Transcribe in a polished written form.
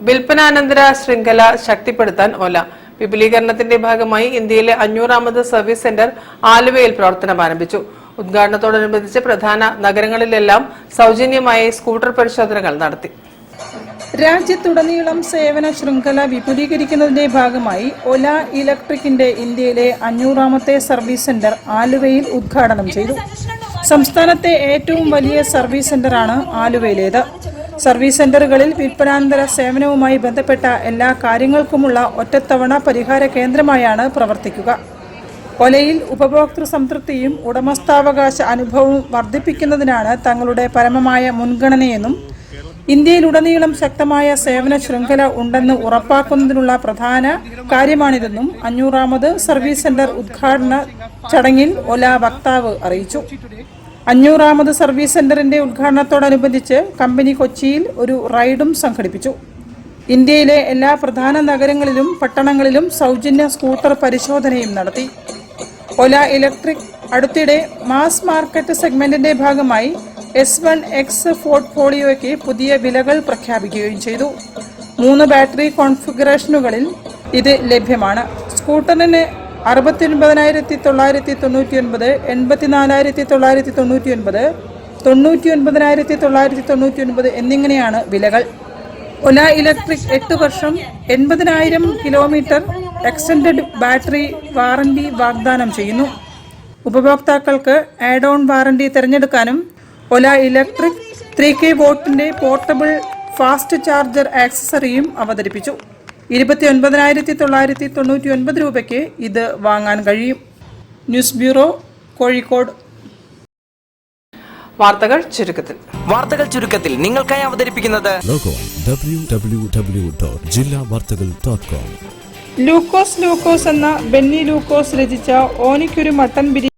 വിൽപ്പനാനന്തര ശൃംഖല ശക്തിപ്പെടുത്താൻ ഓല വിപുലീകരണത്തിന്റെ ഭാഗമായി ഇന്ത്യയിലെ 500ാമത് സർവീസ് സെന്റർ ആലുവയിൽ പ്രവർത്തനം ആരംഭിച്ചു. ഉദ്ഘാടനത്തോടനുബന്ധിച്ച് പ്രധാന നഗരങ്ങളിലെല്ലാം സൗജന്യമായി സ്കൂട്ടർ പരിശോധനകൾ നടത്തി. രാജ്യത്തുടനീളം സേവന ശൃംഖല വിപുലീകരിക്കുന്നതിന്റെ ഭാഗമായി ഒല ഇലക്ട്രിക്കിന്റെ ഇന്ത്യയിലെ 500ാമത്തെ സർവീസ് സെന്റർ ആലുവയിൽ ഉദ്ഘാടനം ചെയ്തു. സംസ്ഥാനത്തെ ഏറ്റവും വലിയ സർവീസ് സെന്ററാണ് ആലുവയിലേത്. സർവീസ് സെന്ററുകളിൽ വിൽപ്പനാനന്തര സേവനവുമായി ബന്ധപ്പെട്ട എല്ലാ കാര്യങ്ങൾക്കുമുള്ള ഒറ്റത്തവണ പരിഹാര കേന്ദ്രമായാണ് പ്രവർത്തിക്കുക. ഒലയിൽ ഉപഭോക്തൃ സംതൃപ്തിയും ഉടമസ്ഥാവകാശ അനുഭവവും വർദ്ധിപ്പിക്കുന്നതിനാണ് തങ്ങളുടെ പരമമായ മുൻഗണനയെന്നും ഇന്ത്യയിലുടനീളം ശക്തമായ സേവന ശൃംഖല ഉണ്ടെന്ന് ഉറപ്പാക്കുന്നതിനുള്ള പ്രധാന കാര്യമാണിതെന്നും 500ാമത് സർവീസ് സെന്റർ ഉദ്ഘാടന ചടങ്ങിൽ ഒല വക്താവ് അറിയിച്ചു. 500ാമത് സർവീസ് സെന്ററിന്റെ ഉദ്ഘാടനത്തോടനുബന്ധിച്ച് കമ്പനി കൊച്ചിയിൽ ഒരു റൈഡും സംഘടിപ്പിച്ചു. ഇന്ത്യയിലെ എല്ലാ പ്രധാന നഗരങ്ങളിലും പട്ടണങ്ങളിലും സൗജന്യ സ്കൂട്ടർ പരിശോധനയും നടത്തി. ഒല ഇലക്ട്രിക് അടുത്തിടെ മാസ് മാർക്കറ്റ് സെഗ്മെന്റിന്റെ ഭാഗമായി S1X പോർട്ട്ഫോളിയോയ്ക്ക് പുതിയ വിലകൾ പ്രഖ്യാപിക്കുകയും ചെയ്തു. 3 ബാറ്ററി കോൺഫിഗറേഷനുകളിൽ ഇത് ലഭ്യമാണ്. സ്കൂട്ടറിന് 69,999, 84,999, 99,999 എന്നിങ്ങനെയാണ് വിലകൾ. ഒല ഇലക്ട്രിക് 8 വർഷം 80,000 കിലോമീറ്റർ എക്സ്റ്റൻഡഡ് ബാറ്ററി വാറന്റി വാഗ്ദാനം ചെയ്യുന്നു. ഉപഭോക്താക്കൾക്ക് ആഡ് ഓൺ വാറന്റി തിരഞ്ഞെടുക്കാനും ഒല ഇലക്ട്രിക് 3K വോട്ടിന്റെ പോർട്ടബിൾ ഫാസ്റ്റ് ചാർജർ ആക്സസറിയും അവതരിപ്പിച്ചു. 29,999 രൂപയ്ക്ക് ഇത് വാങ്ങാൻ കഴിയും. News bureau, Kozhikode. വാർത്തകൾ ചുരുക്കത്തിൽ നിങ്ങൾക്കായി അവതരിപ്പിക്കുന്നത് ലൂക്കോസ് എന്ന ബെന്നി ലൂക്കോസ് രചിച്ച ഓനിക്കൊരു മട്ടൻ ബിരിയാണി